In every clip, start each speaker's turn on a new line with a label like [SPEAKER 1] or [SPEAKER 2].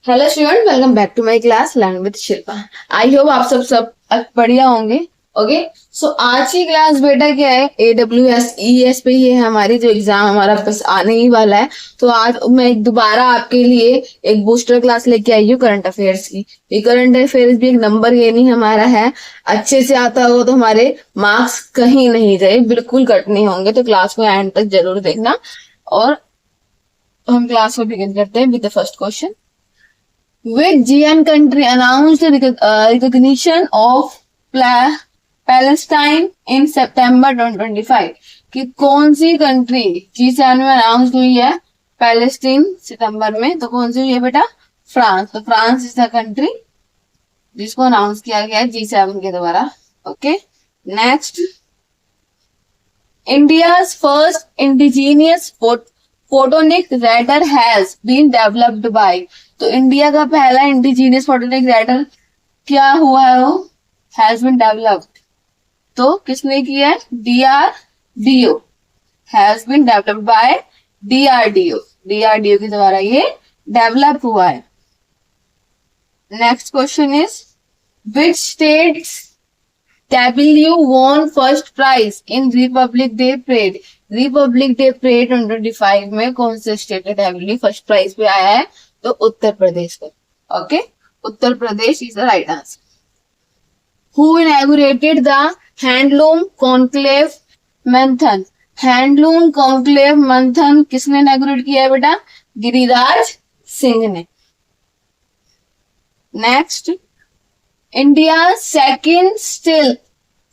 [SPEAKER 1] Hello student, welcome back to my class learn with Shilpa. I hope आप सब बढ़िया होंगे। ओके, सो आज की क्लास बेटा क्या है, AWS पे ही है हमारी जो एग्जाम हमारा बस आने ही वाला है। तो आज मैं दोबारा आपके लिए एक बूस्टर क्लास लेके आई हूँ करंट अफेयर्स की। ये करंट अफेयर्स भी एक नंबर गेनिंग हमारा है। अच्छे से आता हो तो हमारे मार्क्स कहीं नहीं जाए, बिल्कुल कट नहीं होंगे। तो क्लास को एंड तक जरूर देखना। और हम क्लास को बिगिन करते हैं with the first question. Which GN country announced recognition of Palestine in September 2025? कि कौन सी कंट्री G7 में अनाउंस हुई है पैलेस्टीन सितंबर में? तो कौन सी हुई है बेटा? फ्रांस। तो फ्रांस इज द कंट्री जिसको अनाउंस किया गया है G7 के द्वारा। Okay, next. India's first indigenous photonic radar has been developed by। तो इंडिया का पहला इंडिजीनियस फोटोनिक रैडर क्या हुआ है? वो हैज बीन डेवलप्ड। तो किसने किया है? DRDO। Has been developed by DRDO। DRDO के द्वारा ये डेवलप हुआ है। Next question is which states W won first prize in Republic Day Parade। Republic Day Parade 2025 में कौन से स्टेट का W फर्स्ट प्राइज पे आया है? तो उत्तर प्रदेश का। Okay, Uttar Pradesh is the right answer. Who inaugurated the Handloom Conclave Manthan? Handloom conclave Manthan किसने इनॉग्रेट किया है बेटा? गिरिराज सिंह ने। Next, India second steel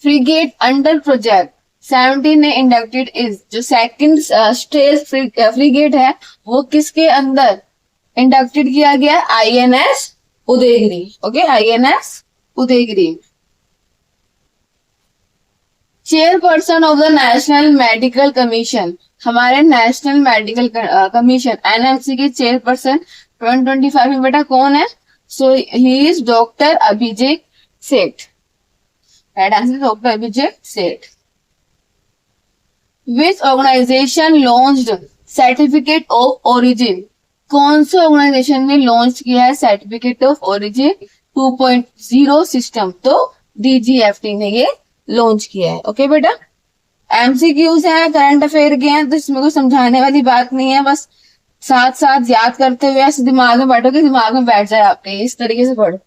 [SPEAKER 1] frigate under project 17 ने इंडक्टेड इज। जो सेकंड स्टील फ्रिगेट है वो किसके अंदर इंडक्टेड किया गया? INS Udaygiri. Okay, INS Udaygiri. Chairperson of the national medical commission, हमारे नेशनल मेडिकल कमीशन NMC के चेयरपर्सन 2025 में बेटा कौन है? सो ही इज डॉक्टर अभिषेक सेठ। Right answer doctor Abhishek Seth. Which organisation launched certificate of origin? कौन से ऑर्गेनाइजेशन ने लॉन्च किया है सर्टिफिकेट ऑफ ओरिजिन 2.0 सिस्टम? तो DGFT ने ये लॉन्च किया है। ओके बेटा, MCQs हैं, करंट अफेयर के हैं, तो इसमें कोई समझाने वाली बात नहीं है। बस साथ साथ याद करते हुए ऐसे दिमाग में बैठोगे, दिमाग में बैठ जाए आपके। इस तरीके से पढ़ो।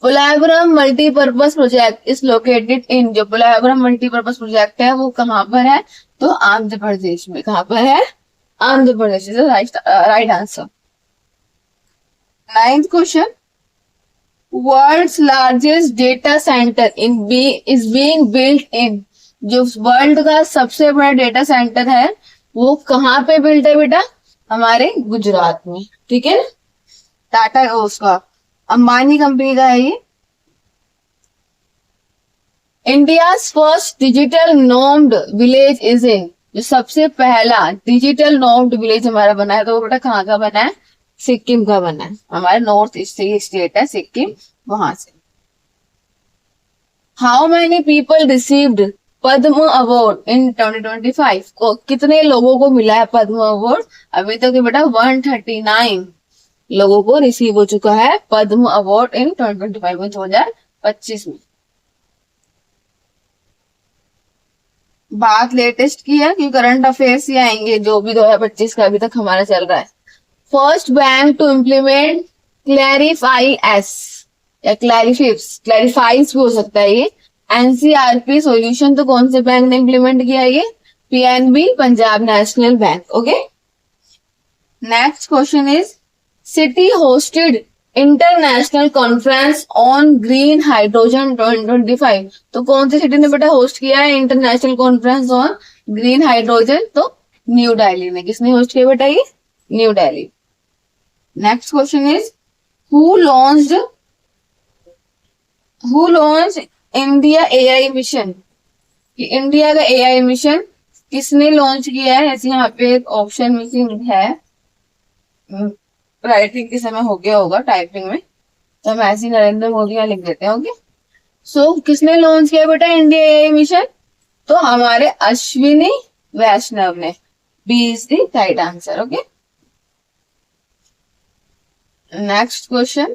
[SPEAKER 1] Polavaram multipurpose project is located in. जो पोलावरम मल्टीपर्पज प्रोजेक्ट है वो कहाँ पर है? तो आंध्र प्रदेश में। कहाँ पर है? Andhra Pradesh is right answer. Ninth question, world's largest data centre is being built in. जो वर्ल्ड का सबसे बड़ा डेटा सेंटर है वो कहाँ पे बिल्ट है बेटा? हमारे गुजरात में। ठीक है, टाटा उसका अंबानी कंपनी का है ये। India first digital nomad village is in. जो सबसे पहला डिजिटल नोम्ड विलेज हमारा बना है तो वो बेटा कहाँ का बना है? सिक्किम का बना है। हमारे नॉर्थ ईस्ट से स्टेट है सिक्किम, वहां से। How many people received Padma award in 2025? को कितने लोगों को मिला है पद्म अवार्ड? अभी तक बेटा 139 लोगों को रिसीव हो चुका है पद्म अवार्ड इन 2025 में, 2025 में। बात लेटेस्ट की है कि करंट अफेयर्स ही आएंगे जो भी 2025 का अभी तक हमारा चल रहा है। First bank to implement clarify या क्लैरिफाइज भी हो सकता है ये NCRP सॉल्यूशन। तो कौन से बैंक ने इम्प्लीमेंट किया ये? PNB, Punjab national bank. Okay, next question is city hosted international conference on green hydrogen 2025। तो कौन सी सिटी ने बेटा होस्ट किया है international conference on green hydrogen? तो न्यू दिल्ली ने। किसने होस्ट किया बेटा? ये new Delhi. Next question is who launch India AI mission? India का AI मिशन किसने लॉन्च किया है? ऐसे यहाँ पे एक ऑप्शन मिसिंग है, राइटिंग के समय हो गया होगा टाइपिंग में, तो हम ऐसे नरेंद्र मोदी यहाँ लिख देते हैं। ओके, सो किसने लॉन्च किया बेटा इंडिया AI मिशन? तो हमारे अश्विनी वैष्णव ने। B is the right answer. Okay, next question,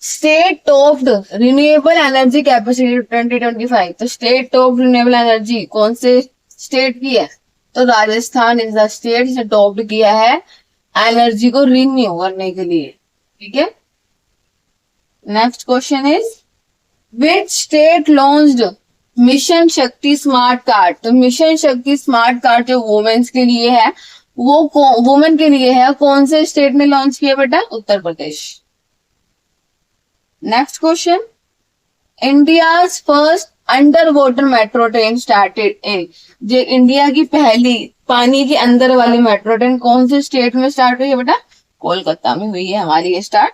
[SPEAKER 1] state topped renewable energy capacity 2025, तो स्टेट टॉप रिन्यूएबल एनर्जी कौन से स्टेट की है? तो राजस्थान इज द स्टेट जिसने टॉप्ड किया है एनर्जी को रिन्यू करने के लिए, ठीक है। Next question is which state launched mission शक्ति स्मार्ट कार्ड, तो मिशन शक्ति स्मार्ट कार्ड जो वुमेन्स के लिए है वो वुमेन के लिए है, कौन से स्टेट ने लॉन्च किया बेटा? Uttar Pradesh. Next question, India's first underwater metro train started in, जो इंडिया की पहली पानी के अंदर वाली मेट्रो ट्रेन कौन से स्टेट में स्टार्ट हुई है बेटा? कोलकाता में हुई है हमारी ये स्टार्ट।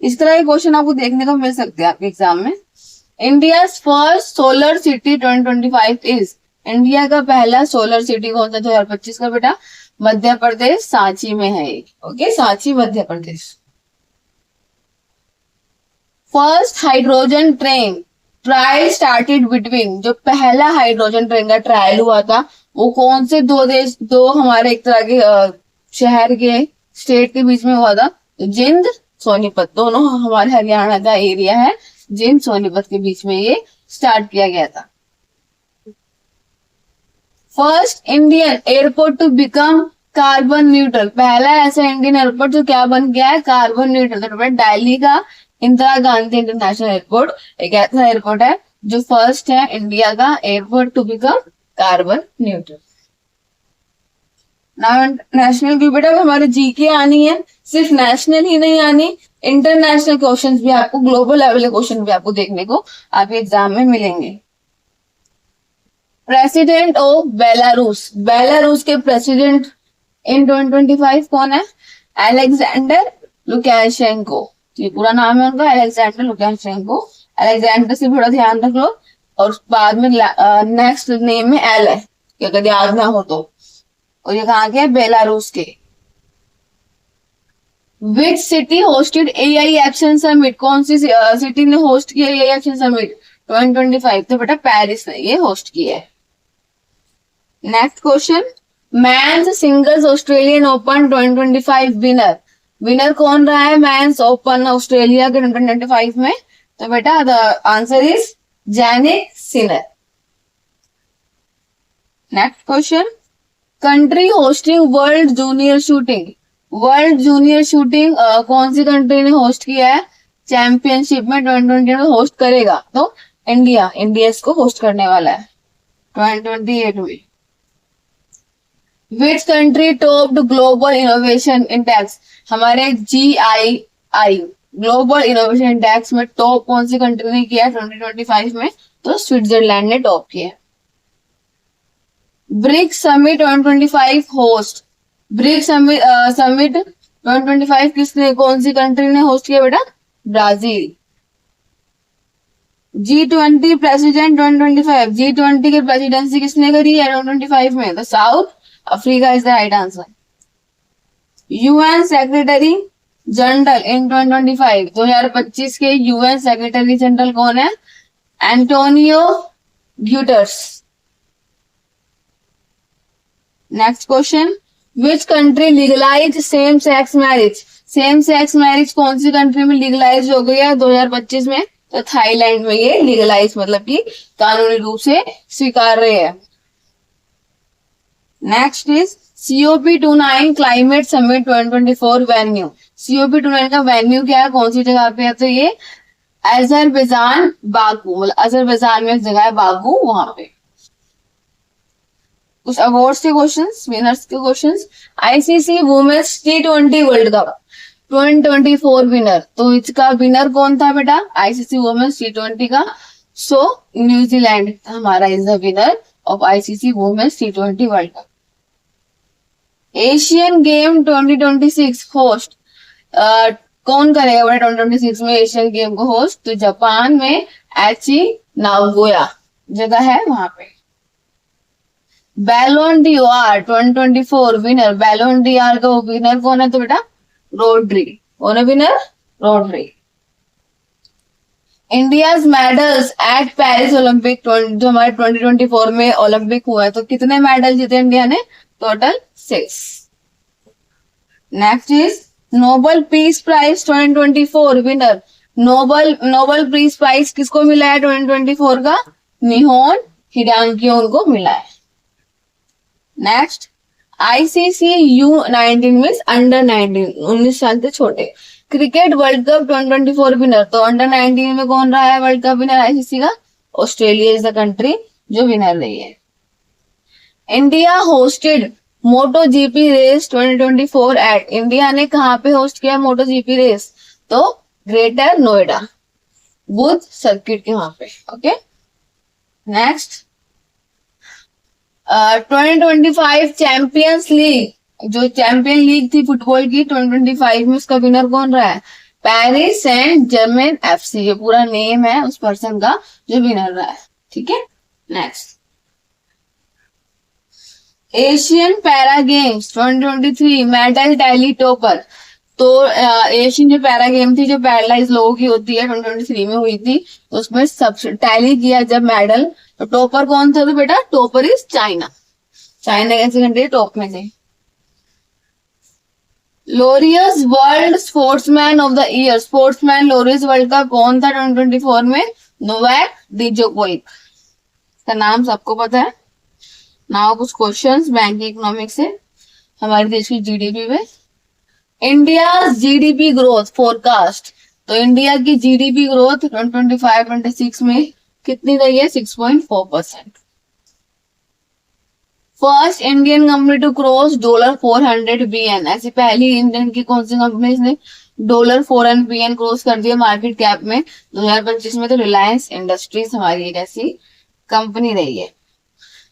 [SPEAKER 1] इस तरह के क्वेश्चन आपको देखने को मिल सकते हैं आपके एग्जाम में। India's first solar city 2025 is, India का पहला सोलर सिटी कौन सा 2025 का बेटा? मध्य प्रदेश, सांची में है ये, okay, Sanchi Madhya Pradesh. First hydrogen train trial started between, जो पहला हाइड्रोजन ट्रेन का ट्रायल हुआ था वो कौन से दो हमारे एक तरह के शहर के स्टेट के बीच में हुआ था? तो जिंद, सोनीपत, दोनों हमारे हरियाणा का एरिया है, जिंद सोनीपत के बीच में ये स्टार्ट किया गया था। First Indian airport to become carbon neutral, पहला ऐसा इंडियन एयरपोर्ट जो क्या बन गया है? Carbon neutral. तो दिल्ली का इंदिरा गांधी इंटरनेशनल एयरपोर्ट एक ऐसा एयरपोर्ट है जो फर्स्ट है इंडिया का airport to become carbon neutral. National की बेटा हमारे जीके आनी है, सिर्फ नेशनल ही नहीं आनी, इंटरनेशनल क्वेश्चंस भी आपको, ग्लोबल लेवल के क्वेश्चन भी आपको देखने को आपके एग्जाम में मिलेंगे। प्रेसिडेंट ऑफ बेलारूस, बेलारूस के प्रेसिडेंट इन 2025 कौन है? अलेक्जेंडर लुकाशेंको, ये पूरा नाम है उनका, अलेक्जेंडर लुकाशेंको। अलेक्जेंडर से थोड़ा ध्यान रख लो, और बाद में नेक्स्ट नेम में एल है, अगर याद ना हो तो। और ये कहाँ के? बेलारूस के। Which city hosted AI action summit, कौन सी सिटी ने होस्ट किया एआई एक्शन समिट 2025? तो बेटा पेरिस ने ये होस्ट किया है। Next question, men's singles Australian open 2025 winner, winner कौन रहा है मैंस ओपन ऑस्ट्रेलिया के 2025 में? तो बेटा the answer is Jannik Sinner. Next question, country hosting world junior shooting, world junior shooting कौन सी कंट्री ने होस्ट किया है? चैंपियनशिप में 2020 में होस्ट करेगा, तो इंडिया, इंडिया इसको होस्ट करने वाला है 2028 में। Which country topped global innovation index, हमारे GII ग्लोबल इनोवेशन इंडेक्स में टॉप कौन सी कंट्री ने किया 2025 में? तो स्विट्जरलैंड ने टॉप किया। BRICS summit 2025 host, BRICS summit 2025 किसने, कौन सी कंट्री ने होस्ट किया बेटा? ब्राजील। G20 प्रेसिडेंट 2025, G20 की प्रेसिडेंसी किसने करी है 2025 में? तो South Africa is the right answer. UN secretary general in 2025 के यूएन सेक्रेटरी जनरल कौन है? Antonio Guterres. Next question, which country legalise same sex marriage, same sex marriage कौन सी कंट्री में लीगलाइज हो गई है 2025 में? तो थाईलैंड में ये लीगलाइज मतलब कि कानूनी रूप से स्वीकार रहे हैं। Next is COP29 climate summit 2024 venue, COP29 का वेन्यू क्या है, कौन सी जगह पे है? तो ये अजरबैजान बाकू, मतलब अजरबैजान में एक जगह है बाकू, वहां पे। कुछ अवार्ड्स के क्वेश्चंस, विनर्स के questions. ICC women's T20 world cup 2024 winner, तो इसका विनर कौन था बेटा? ICC वुमेन्स T20 का, सो न्यूजीलैंड हमारा is the winner of ICC women's T20 world cup. Asian game 2026 host कौन करेगा बेटा 2026 में एशियन गेम को होस्ट? तो जापान में एची नागोया जगह है वहां पे। Ballon d'Or 2024 winner, Ballon d'Or का विनर कौन है? तो बेटा रोड्री, कौन है winner? Rodri. India's medals at Paris Olympic, जो हमारे 2024 में ओलंपिक हुआ है, तो कितने मेडल जीते इंडिया ने? Total 6। Next is Nobel peace prize 2024 winner. Nobel peace prize किसको मिला है 2024 का? निहोन हिरांकियोन को मिला है। Next ICC U19 means under 19, 19 साल से छोटे। क्रिकेट वर्ल्ड कप 2024 विनर, तो अंडर 19 में कौन रहा है वर्ल्ड कप विनर आईसीसी का? ऑस्ट्रेलिया इज द कंट्री जो विनर रही है। इंडिया होस्टेड मोटो जीपी रेस 2024 एट, इंडिया ने कहाँ पे होस्ट किया मोटो जीपी रेस? तो ग्रेटर नोएडा बुद्ध सर्किट के वहां पे। ओके नेक्स्ट 2025 चैंपियंस लीग, जो चैंपियन लीग थी फुटबॉल की 2025 में, उसका विनर कौन रहा है? पेरिस सेंट जर्मेन एफसी, ये पूरा नेम है उस पर्सन का जो विनर रहा है। ठीक है next Asian para games 2023 medal tally topper, तो एशियन जो पैरा गेम थी जो पैरालाइज लोगों की होती है 2023 में हुई थी, तो उसमें सब टैली किया जब मेडल, तो टॉपर कौन था? तो बेटा टॉपर इज चाइना। चाइना कैसी कंट्री टॉप में थी। Laureus world sportsman of the year, sportsman Laureus world का कौन था 2024 में? नोवाक डिजोकोविक, का नाम सबको पता है। नाउ कुछ क्वेश्चंस बैंकिंग इकोनॉमिक्स से हमारे देश की जीडीपी पे। इंडिया जीडीपी ग्रोथ फोरकास्ट, तो इंडिया की जीडीपी ग्रोथ 2025-26 में कितनी रही है? 6.4%। First Indian company to cross $400 billion, ऐसी पहली इंडियन की कौन सी कंपनी ने $400 बिलियन क्रॉस कर दिया मार्केट कैप में 2025 में? तो रिलायंस इंडस्ट्रीज हमारी एक ऐसी कंपनी रही है।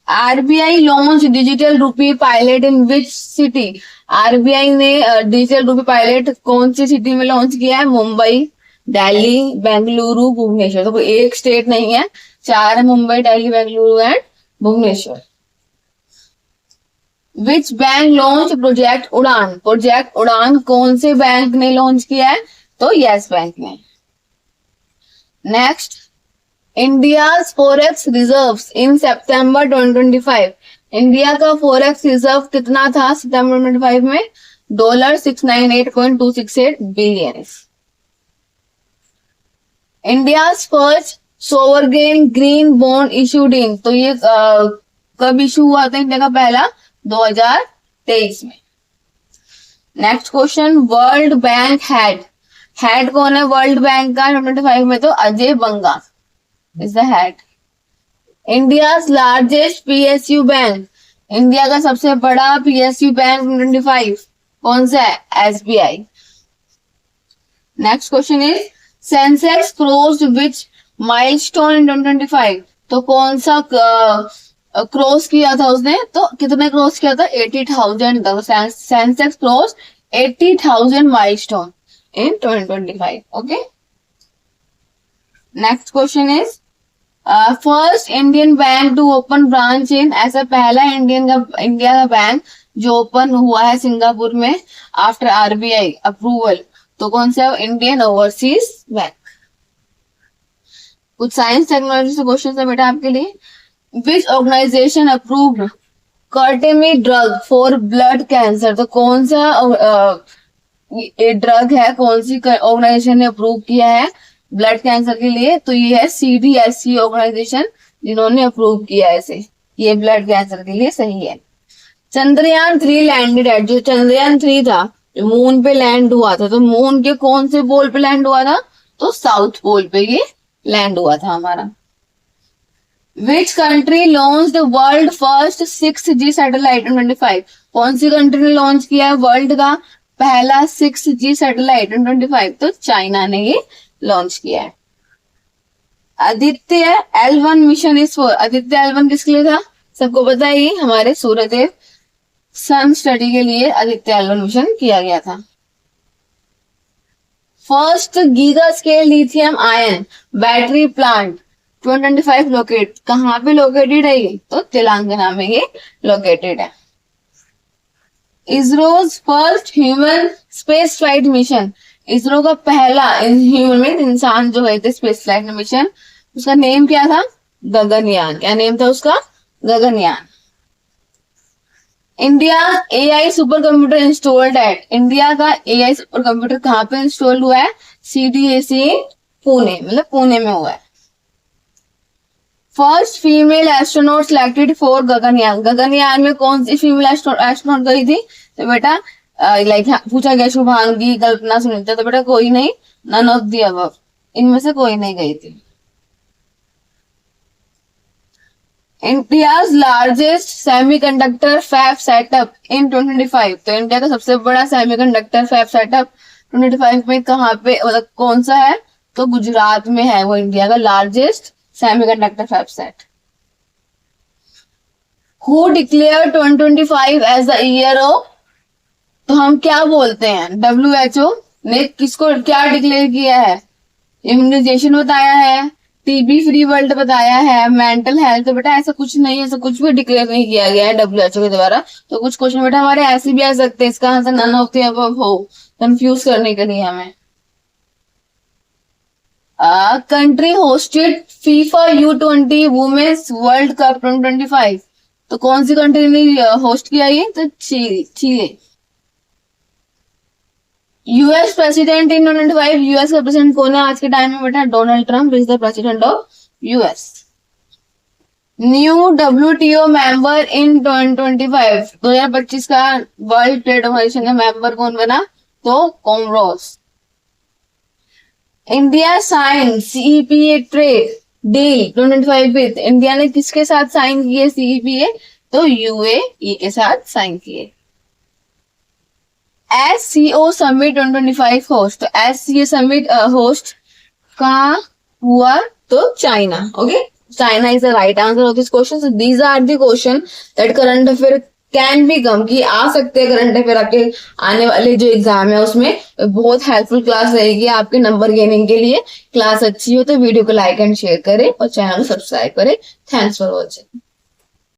[SPEAKER 1] आरबीआई लॉन्च डिजिटल रूपी pilot in which city, RBI ने डिजिटल रूपी पायलट कौन सी सिटी में लॉन्च किया है? मुंबई, दिल्ली, बेंगलुरु, भुवनेश्वर, तो कोई एक स्टेट नहीं है, 4 है, Mumbai, Delhi, Bengaluru and Bhubaneswar. Which bank launch project Udan, project Udan कौन से बैंक ने लॉन्च किया है? तो यस बैंक ने। Next India forex reserves in सितंबर 2025, इंडिया का फॉरेक्स रिजर्व कितना था सितंबर 2025 में? $698.268 billion. India first sovereign green bond issued in, तो ये कब इशू हुआ था इंडिया का पहला? 2023 में। Next question world bank head कौन है वर्ल्ड बैंक का 2025 में? तो Ajay Banga is the head. India largest PSU bank, India का सबसे बड़ा पीएसयू बैंक 2025 कौन सा है? SBI. Next question is Sensex crossed which milestone in 2025, तो कौन सा क्रॉस किया था उसने? तो कितने क्रॉस किया था? 80,000, Sensex cross 80,000 milestone in 2025। Okay next question is first Indian bank to open branch in, ऐसा पहला इंडिया का बैंक जो ओपन हुआ है सिंगापुर में आफ्टर आरबीआई अप्रूवल, तो कौन सा? Indian Overseas Bank. कुछ साइंस टेक्नोलॉजी से क्वेश्चन है बेटा आपके लिए। Which organisation approved kartemi drug for blood cancer, तो कौन सा ड्रग है, कौन सी ऑर्गेनाइजेशन ने अप्रूव किया है ब्लड कैंसर के लिए? तो ये है सीडीएससी ऑर्गेनाइजेशन जिन्होंने अप्रूव किया है इसे, ये ब्लड कैंसर के लिए सही है। चंद्रयान 3 लैंडेड एट, जो चंद्रयान 3 था जो मून पे लैंड हुआ था, तो मून के कौन से पोल पे लैंड हुआ था? तो साउथ पोल पे ये लैंड हुआ था हमारा। Which country launch the world first 6G satellite इन 2025, कौन सी कंट्री ने लॉन्च किया है वर्ल्ड का पहला 6G सैटेलाइट इन 2025? तो चाइना ने ये लॉन्च किया है। Aditya L1 mission is for, Aditya L1 किसके लिए था? सबको पता है ये हमारे सूर्यदेव सन स्टडी के लिए आदित्य L1 मिशन किया गया था। First giga scale lithium ion battery plant 2025 locate कहाँ पे लोकेटेड है ये? तो तेलंगाना में ये लोकेटेड है। ISRO's first human space flight mission, ISRO का पहला ह्यूमन में इंसान जो है स्पेस फ्लाइट मिशन, उसका नेम क्या था? गगनयान। क्या नेम था उसका? Gaganyaan. India AI super computer installed eight, India का एआई सुपर कंप्यूटर कहाँ पे इंस्टॉल हुआ है? सीडीएसी पुणे, मतलब पुणे में हुआ है। First female astronaut selected for Gaganyaan, Gaganyaan में कौन सी फीमेल एस्ट्रोनॉट गई थी? तो बेटा लाइक पूछा गया शुभांगी, कल्पना, सुनीता, तो बेटा कोई नहीं, नन ऑफ दी अबव, इनमें से कोई नहीं गई थी। India's largest semiconductor fab setup in 2025, तो इंडिया का सबसे बड़ा सेमीकंडक्टर फैब सेटअप 2025 में कहाँ पे, मतलब कौन सा है? तो गुजरात में है वो, इंडिया का largest semiconductor fab set. Who declare 2025 as the year of, तो हम क्या बोलते हैं? WHO ने किसको क्या डिक्लेयर किया है? इम्यूनाइजेशन बताया है, टीबी फ्री वर्ल्ड बताया है, मेंटल हेल्थ, तो बेटा ऐसा कुछ नहीं है, ऐसा कुछ भी डिक्लेयर नहीं किया गया है WHO के द्वारा। तो कुछ क्वेश्चन बेटा हमारे ऐसे भी आ सकते हैं, इसका answer none of the above हो, कंफ्यूज करने के लिए हमें। Country hosted FIFA U20 women's world cup 2025, तो कौन सी कंट्री ने होस्ट किया ये? तो Chile. US president in 2025, US का प्रेसिडेंट कौन है आज के टाइम में बेटा? Donald Trump is the president of US. New WTO member in 2025 का वर्ल्ड ट्रेड ऑर्गेनाइजेशन का मेंबर कौन बना? तो Comoros. India sign CEPA trade deal 2025 with, India ने किसके साथ साइन किए CEPA? तो UAE के साथ साइन किए। SCO समिट 2025 होस्ट, तो SCO समिट होस्ट कहाँ हुआ? तो China. Okay, China is the right answer of this question. So these are the question that current affair can be come, की आ सकते हैं करंट अफेयर आपके आने वाले जो एग्जाम है उसमें। बहुत हेल्पफुल क्लास रहेगी आपके नंबर गेनिंग के लिए। क्लास अच्छी हो तो वीडियो को लाइक एंड शेयर करें और चैनल को सब्सक्राइब करें। Thanks for watching.